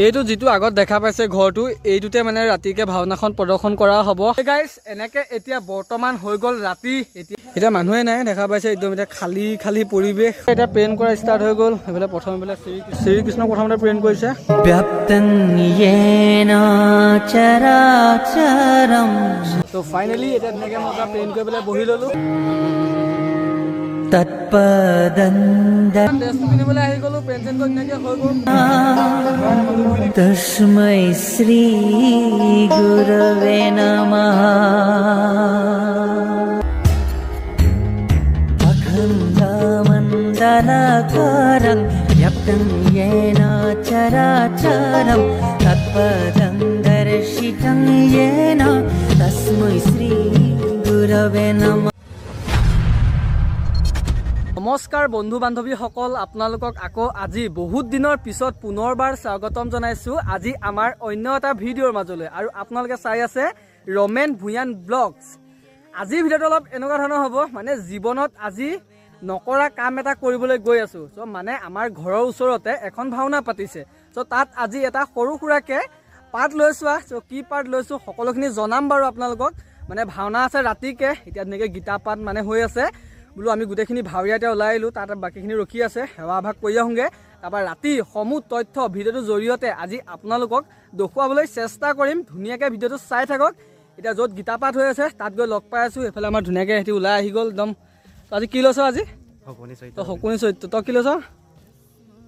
এইটো যেটো আগত দেখা পাইছে ঘৰটো এইটোতে মানে ৰাতিকে ভাওনাখন প্ৰদৰ্শন কৰা হ'ব গাইস এনেকে এতিয়া বৰ্তমান হৈ গল ৰাতি এতিয়া মানুহে নাই দেখা পাইছে একদম এটা খালি খালি পৰিবেশ এটা প্ৰেৰণ কৰা ষ্টাৰ্ট হৈ গল এফালে প্ৰথম এফালে শ্ৰীকৃষ্ণ প্ৰথমতে প্ৰেৰণ কৰিছে ব্যপ্তং য়েনা চৰাচৰম তো ফাইনালি এটা ধুনীয়াকে মই প্ৰেৰণ কৰি পেলাই বহি ললো তৎপদন্দন পিনিবলৈ আহি গলো পেঞ্চন কৰি ধুনীয়াকে হৈ গল তস্मै শ্রী গুরবে নমঃ অখণ্ডমণ্ডলাকারং ব্যপ্তং য়েন চরাচরম তৎপদং দর্শিতং য়েন তস্मै শ্রী গুরবে নমঃ। নমস্কাৰ বন্ধু বান্ধৱীসকল আপোনালোকক আকৌ আজি বহুত দিনৰ পিছত পুনৰবাৰ স্বাগতম জনাইছো আজি আমাৰ অন্য এটা ভিডিঅ'ৰ মাজলৈ আৰু আপোনালোকে চাই আছে ৰমেন ভূঞান ব্লগছ আজি ভিডিঅ'টো অলপ এনেকুৱা ধৰণৰ হ'ব মানে জীৱনত আজি নকৰা কাম এটা কৰিবলৈ গৈ আছো চ' মানে আমাৰ ঘৰৰ ওচৰতে এখন ভাওনা পাতিছে চ' তাত আজি এটা সৰু সুৰাকে পাঠ লৈছো চ' কি পাঠ লৈছো সকলোখিনি জনাম বাৰু আপোনালোকক মানে ভাওনা আছে ৰাতিকে এতিয়া ধুনীয়াকৈ গীতা পাঠ মানে হৈ আছে বোলো আমি গোটেইখিনি ভাৱৰীয়া এতিয়া ওলাই আহিলোঁ তাত বাকীখিনি ৰখি আছে সেৱা ভাগ কৰি আহোঁগৈ তাৰপৰা ৰাতি সমূহ তথ্য ভিডিঅ'টোৰ জৰিয়তে আজি আপোনালোকক দেখুৱাবলৈ চেষ্টা কৰিম ধুনীয়াকৈ ভিডিঅ'টো চাই থাকক এতিয়া য'ত গীতা পাঠ হৈ আছে তাত গৈ লগ পাই আছোঁ এইফালে আমাৰ ধুনীয়াকৈ সিহঁতি ওলাই আহি গ'ল একদম আজি কি লৈছ আজি শকুনি চৰিত্ৰ তই কি লৈছ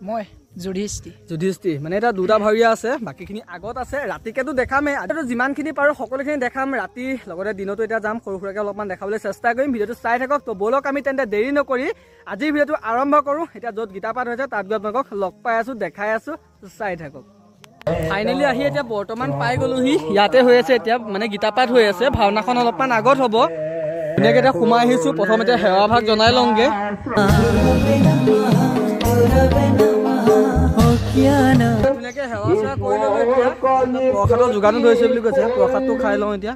মই যুধিষ্ঠি মানে এটা দুটা ভাৱৰীয়া আছে বাকীখিনি আগত আছে ৰাতিকেতো দেখামেই আজিতো যিমানখিনি পাৰোঁ সকলোখিনি দেখাম ৰাতি লগতে দিনতো এতিয়া যাম সৰু সুৰাকৈ অলপমান দেখাবলৈ চেষ্টা কৰিম ভিডিঅ'টো চাই থাকক তো ব'লক আমি তেন্তে দেৰি নকৰি আজিৰ ভিডিঅ'টো আৰম্ভ কৰোঁ এতিয়া য'ত গীতা পাঠ হৈছে তাত গৈ আপোনালোকক লগ পাই আছোঁ দেখাই আছোঁ চাই থাকক ফাইনেলি আহি এতিয়া বৰ্তমান পাই গ'লোহি ইয়াতে হৈ আছে এতিয়া মানে গীতা পাঠ হৈ আছে ভাওনাখন অলপমান আগত হ'ব ধুনীয়াকৈ এতিয়া সোমাই আহিছোঁ প্ৰথম এতিয়া সেৱা ভাগ জনাই লওঁগৈ ধুনীয়াকৈ সেৱা চেৱা কৰি ল'লোঁ এতিয়া প্ৰসাদৰ যোগানো ধৰিছে বুলি কৈছে প্ৰসাদটো খাই লওঁ এতিয়া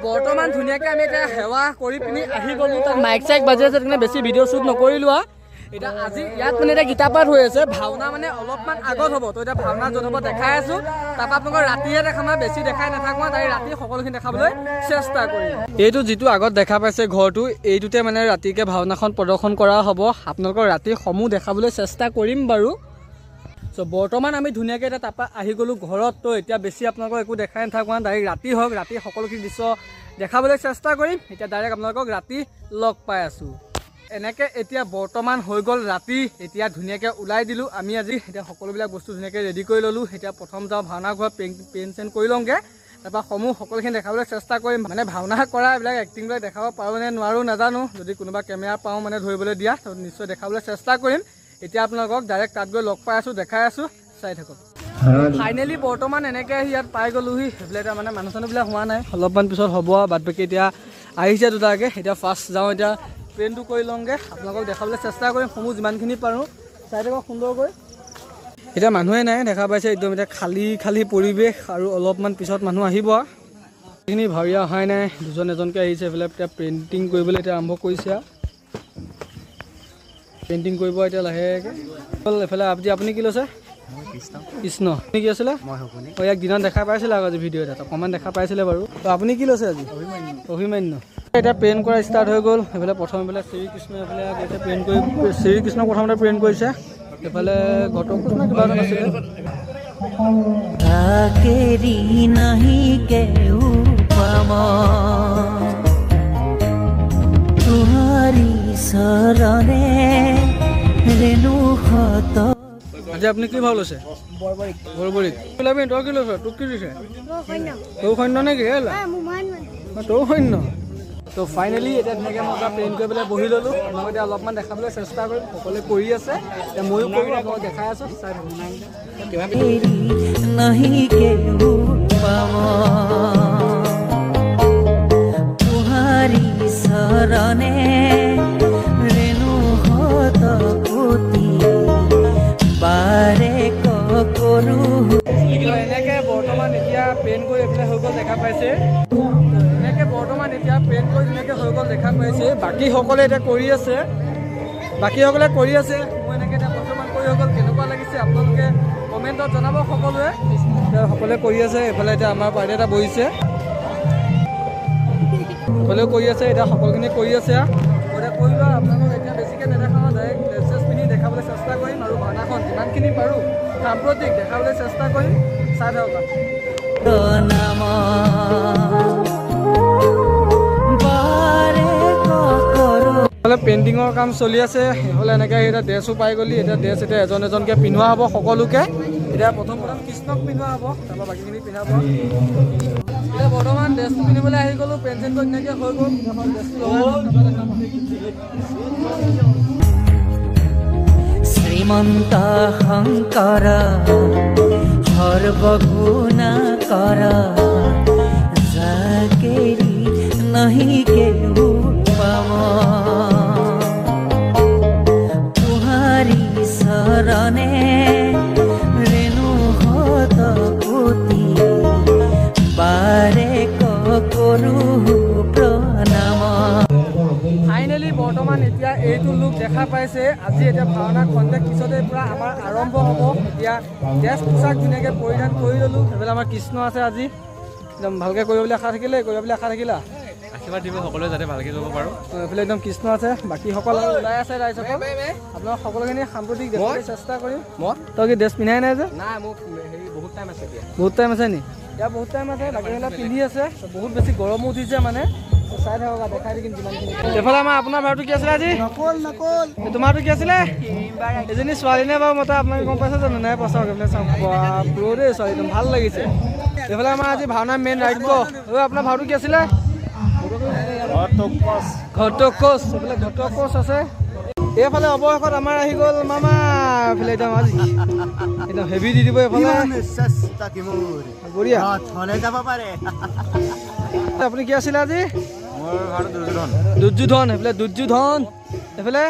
বৰ্তমান ধুনীয়াকৈ আমি এতিয়া সেৱা কৰি পিনি আহি গ'লোঁ তাত মাইক চাইক বাজি আছে সেইকাৰণে বেছি ভিডিঅ' শ্বুট নকৰিলোঁ এতিয়া আজি ইয়াত মানে এতিয়া গীতা পাঠ হৈ আছে ভাওনা মানে অলপমান আগত হ'ব তো এতিয়া ভাওনা য'ত হ'ব দেখাই আছোঁ তাৰপৰা আপোনালোকৰ ৰাতিহে দেখাম বেছি দেখাই নাথাকোঁ তাই ৰাতি সকলোখিনি দেখাবলৈ চেষ্টা কৰিম এইটো যিটো আগত দেখা পাইছে ঘৰটো এইটোতে মানে ৰাতিকে ভাওনাখন প্ৰদৰ্শন কৰা হ'ব আপোনালোকৰ ৰাতি সমূহ দেখাবলৈ চেষ্টা কৰিম বাৰু চ' বৰ্তমান আমি ধুনীয়াকৈ এতিয়া তাৰপৰা আহি গ'লোঁ ঘৰত তো এতিয়া বেছি আপোনালোকক একো দেখাই নাথাকোঁ ডাইৰেক্ট ৰাতি হওক ৰাতি সকলোখিনি দৃশ্য দেখাবলৈ চেষ্টা কৰিম এতিয়া ডাইৰেক্ট আপোনালোকক ৰাতি লগ পাই আছোঁ এনেকৈ এতিয়া বৰ্তমান হৈ গ'ল ৰাতি এতিয়া ধুনীয়াকৈ ওলাই দিলোঁ আমি আজি এতিয়া সকলোবিলাক বস্তু ধুনীয়াকৈ ৰেডি কৰি ল'লোঁ এতিয়া প্ৰথম যাওঁ ভাওনা ঘৰত পেইণ্ট চেণ্ট কৰি লওঁগৈ তাৰপৰা সমূহ সকলোখিনি দেখাবলৈ চেষ্টা কৰিম মানে ভাওনা কৰা এইবিলাক এক্টিংবিলাক দেখাব পাৰোঁ নে নোৱাৰোঁ নাজানো যদি কোনোবা কেমেৰা পাওঁ মানে ধৰিবলৈ দিয়া তো নিশ্চয় দেখাবলৈ চেষ্টা কৰিম এতিয়া আপোনালোকক ডাইৰেক্ট তাত গৈ লগ পাই আছোঁ দেখাই আছোঁ চাই থাকক ফাইনেলি বৰ্তমান এনেকৈ আহি ইয়াত পাই গ'লোহি সেইবিলাক এতিয়া মানে মানুহ চানুহবিলাক হোৱা নাই অলপমান পিছত হ'ব বাদ বাকী এতিয়া আহিছে দুটাকৈ এতিয়া ফাৰ্ষ্ট যাওঁ এতিয়া ট্ৰেইনটো কৰি লওঁগৈ আপোনালোকক দেখাবলৈ চেষ্টা কৰিম সমূহ যিমানখিনি পাৰোঁ চাই থাকক সুন্দৰকৈ এতিয়া মানুহে নাই দেখা পাইছে একদম এতিয়া খালি খালি পৰিৱেশ আৰু অলপমান পিছত মানুহ আহিব সেইখিনি ভাৱৰীয়া অহাই নাই দুজন এজনকৈ আহিছে এইফালে এতিয়া পেইণ্টিং কৰিবলৈ এতিয়া আৰম্ভ কৰিছে পেইণ্টিং কৰিব এতিয়া লাহেকৈ এইফালে আপুনি কি লৈছে কৃষ্ণ আপুনি কি আছিলে ইয়াক দিনত দেখা পাইছিলে আকৌ আজি ভিডিঅ' এটা অকণমান দেখা পাইছিলে বাৰু তো আপুনি কি লৈছে আজি অভিমান্য এতিয়া প্ৰেৰণ কৰা ষ্টাৰ্ট হৈ গ'ল এইফালে প্ৰথম এইফালে শ্ৰীকৃষ্ণ এইফালে গৈছে প্ৰেৰণ কৰি শ্ৰীকৃষ্ণ প্ৰথমতে প্ৰেৰণ কৰিছে এইফালে ঘটকৃষ্ণ কিবা এটা আছিলে আজি আপুনি কি ভাও লৈছে বৰবৰীত ওলাবি তই কি লৈছ তোক কি দিছে তৌ সৈন্য নে কি তৌ সৈন্য তো ফাইনেলি এতিয়া ধুনীয়াকৈ মই প্লেন কৰি পেলাই বহি ল'লোঁ মই এতিয়া অলপমান দেখাবলৈ চেষ্টা কৰিম সকলোৱে কৰি আছে এতিয়া ময়ো কৰোঁ আপোনাক দেখাই আছোঁ চাই এনেকৈ বৰ্তমান এতিয়া প্লেন কৰি এইফালে হৈ গ'ল দেখা পাইছে এনেকৈ বৰ্তমান এতিয়া প্লেন কৰি ধুনীয়াকৈ হৈ গ'ল দেখা পাইছে বাকীসকলে এতিয়া কৰি আছে মই এনেকৈ এতিয়া বৰ্তমান কৰি হৈ গ'ল কেনেকুৱা লাগিছে আপোনালোকে কমেণ্টত জনাব সকলোৱে। সকলোৱে কৰি আছে, এইফালে এতিয়া আমাৰ পাৰ্টি এটা বহিছে, সকলোৱে কৰি আছে, এতিয়া সকলোখিনি কৰি আছে। এতিয়া কৰি লোৱা আপোনালোকক এতিয়া বেছিকৈ নেদেখাওঁ, ডাইৰেক্ট ড্ৰেছ চেছ পিন্ধি দেখাবলৈ চেষ্টা কৰিম আৰু ভাওনাখন যিমানখিনি পাৰোঁ সাম্প্ৰতিক দেখাবলৈ চেষ্টা কৰিম। চাই থাকক। পেইণ্টিঙৰ কাম চলি আছে, সেইফালে এনেকৈ এতিয়া ড্ৰেছো পাই গ'লি। এতিয়া ড্ৰেছ এতিয়া এজন এজনকৈ পিন্ধোৱা হ'ব সকলোকে। এতিয়া প্ৰথম কৃষ্ণক পিন্ধোৱা হ'ব, তাৰপৰা বাকীখিনি পিন্ধাব। এতিয়া বৰ্তমান ড্ৰেছটো পিন্ধিবলৈ আহি গ'লোঁ, পেণ্ট চেণ্ট কৰি ধুনীয়াকৈ হৈ গ'ল। শ্ৰীমন্ত শংকৰ সৰ্বগুণকৰ জাকেৰি নাহি কেহু পাম, তুহাৰি শৰণে ৰেণু হত কোটি বাৰে কৰো প্ৰণাম। ফাইনেলি বৰ্তমান এতিয়া এইটো লুক দেখা পাইছে। আজি এতিয়া ভাওনা খন্তেক পিছতে পূৰা আমাৰ আৰম্ভ হ'ব। এতিয়া ড্ৰেছ পোছাক ধুনীয়াকৈ পৰিধান কৰি ল'লোঁ। সেইফালে আমাৰ কৃষ্ণ আছে, আজি একদম ভালকৈ কৰিব বুলি আশা থাকিলে, কৰিব বুলি আশা থাকিলা। আশীৰ্বাদ দিব সকলোৱে যাতে ভালকৈ কৰিব পাৰোঁ। এইফালে একদম কৃষ্ণ আছে, বাকীসকল আৰু ওলাই আছে ৰাইজসকল। আপোনাক সকলোখিনি সাম্প্ৰতিক দেখাবলৈ চেষ্টা কৰিম। তই কি ড্ৰেছ পিন্ধাই নাই যে? নাই, মোক হেৰি বহুত টাইম আছে এতিয়া। বহুত টাইম আছে নি? ইয়াৰ বহুত টাইম আছে, বাকীবিলাক পিন্ধি আছে। বহুত বেছি গৰমো উঠিছে মানে, চাই থাকক, দেখাই থাকিম যিমানখিনি। এইফালে আমাৰ আপোনাৰ ভাড়াটো কি আছিলে আজি? তোমাৰটো কি আছিলে? এজনী ছোৱালী নে বাৰু মতা, আপোনালোকে গম পাইছে জানো? নাই পচাওক, এইফালে চাওক, প্ৰ' দেই ছোৱালী, একদম ভাল লাগিছে। এইফালে আমাৰ আজি ভাওনাৰ মেইন ৰাজ্য। আপোনাৰ ভাওটো কি আছিলে? ঘটকোচ। এইফালে ঘটকোচ আছে। এইফালে অৱশেষত আমাৰ আহি গ'ল মামা। এইফালে একদম আজি একদম হেভি দি দিব এইফালে। বঢ়িয়া। আপুনি কি আছিলে আজি? দুৰ্যোধন। এইফালে দুৰ্যোধন, এইফালে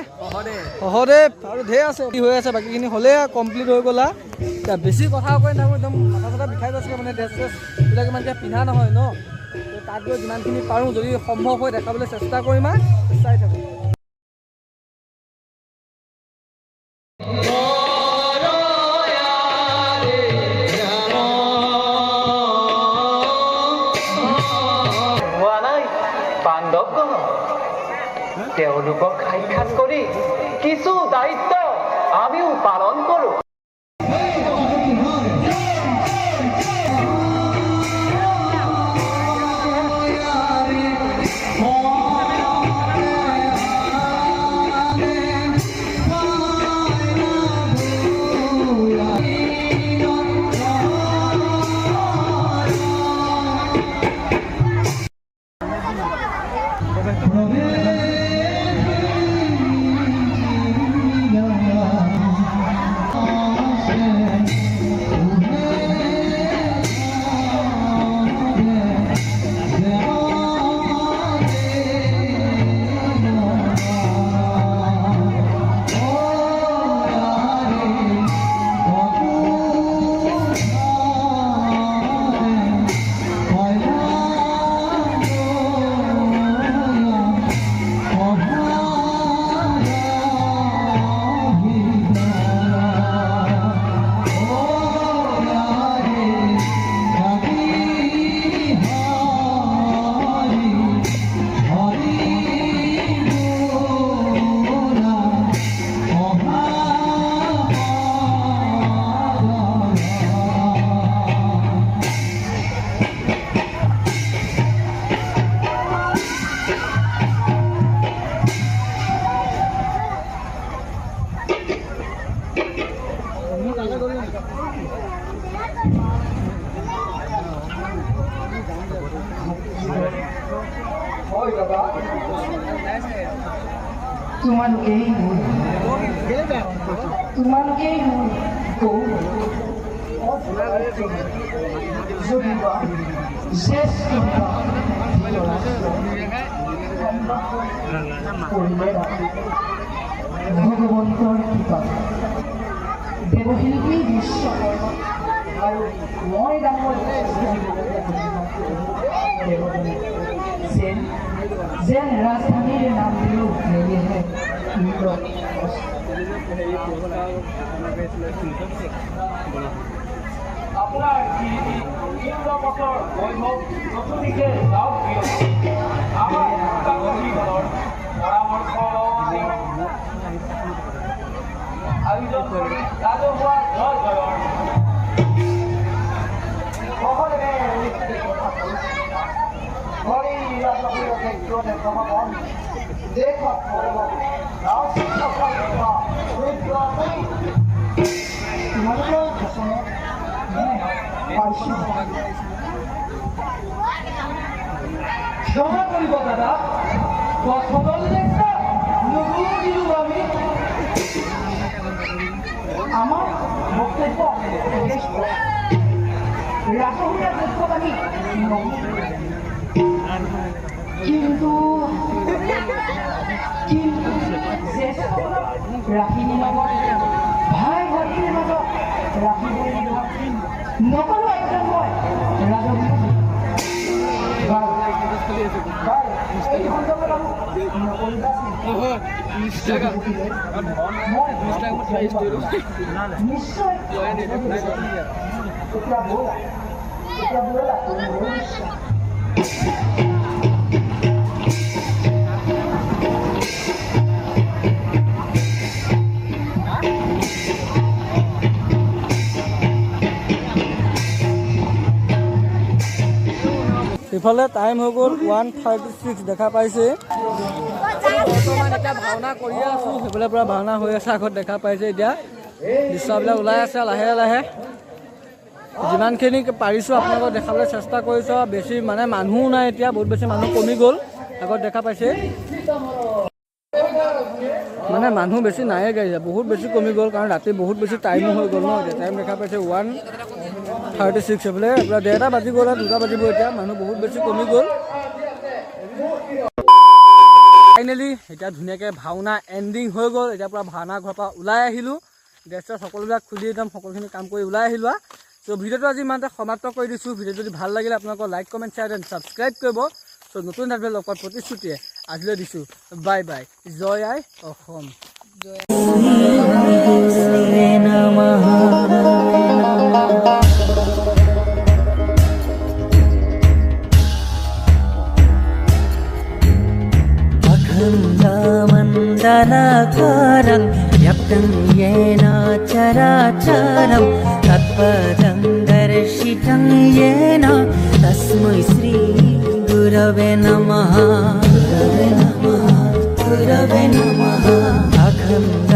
সহদেৱ আৰু ঢেৰ আছে, হৈ আছে। বাকীখিনি হ'লে কমপ্লিট হৈ গ'লা। এতিয়া বেছি কথা কৈ নাথাকোঁ, একদম মাথা চাথা বিষাই গৈছে মানে। ড্ৰেছ চেছবিলাক ইমান এতিয়া পিন্ধা নহয় ন, তাত গৈ যিমানখিনি পাৰোঁ যদি সম্ভৱ হয় দেখাবলৈ চেষ্টা কৰিম আৰু চাই থাকোঁ। তেওঁলোকক সাক্ষাৎ কৰি কিছু দায়িত্ব আমিও পালন কৰোঁ। তোমালোকেই মোৰ ভগৱন্তৰ কৃপা দেৱশিল্পী বিশ্বকৰ্মা আৰু মই ডাঙৰ যেন ৰাজধানীৰ নাম দিলোঁ সেয়েহে আপোনাৰ বছৰ বৈভৱ নতুনকে যাওক আমাৰ দলৰ পৰামৰ্শ আয়োজন কৰি ৰাজহুৱা জয় জয়ৰ সকলোকে হৰি ৰাজহুৱা ক্ষেত্ৰ নেতাসকল দেশত ক্ষমা কৰিব দাদা আমি আমাৰ বক্তব্য ৰাজহুয়া ক্ষেত্ৰত আমি কিন্তু ৰাখিনী লগত ভাই ভণ্টিৰ মাজত ৰাখিবই নকৰো একদম মই ৰাজহুৱা এই সন্দৰ্ভত নকৰিবা নিশ্চয় ইফালে টাইম হৈ গ'ল 1:36 দেখা পাইছে বৰ্তমান এতিয়া ভাওনা কৰিয়ে আছো সেইফালে পৰা ভাওনা হৈ আছে আগত দেখা পাইছে এতিয়া দৃশ্যবিলাক ওলাই আছে লাহে লাহে যিমানখিনি পাৰিছোঁ আপোনালোকক দেখাবলৈ চেষ্টা কৰিছোঁ বেছি মানে মানুহো নাই এতিয়া বহুত বেছি মানুহ কমি গ'ল আগত দেখা পাইছে মানে মানুহ বেছি নায়ে গাইছে বহুত বেছি কমি গ'ল কাৰণ ৰাতি বহুত বেছি টাইমো হৈ গ'ল ন এতিয়া টাইম দেখা পাইছে 1:36 সেইফালে আপোনাৰ 1:30 বাজি গ'ল আৰু 2টা বাজিব এতিয়া মানুহ বহুত বেছি কমি গ'ল ফাইনেলি এতিয়া ধুনীয়াকৈ ভাওনা এণ্ডিং হৈ গ'ল এতিয়া পূৰা ভাওনা ঘৰৰ পৰা ওলাই আহিলোঁ ড্ৰেছ সকলোবিলাক খুলি একদম সকলোখিনি কাম কৰি ওলাই আহিলোঁ চ' ভিডিঅ'টো আজি ইমানতে সমাপ্ত কৰি দিছোঁ ভিডিঅ' যদি ভাল লাগিলে আপোনালোকৰ like comment share and subscribe কৰিব চ' নতুন এটা লগ পোৱাৰ প্ৰতিশ্ৰুতিয়ে আজিলৈ দিছোঁ বাই বাই জয় আই অসম मण्डलाकारं व्याप्तं येन चराचरं तत्पदं दर्शितं येन तस्मै श्री गुरवे नमः गुरवे नमः गुरवे नमः अखण्ड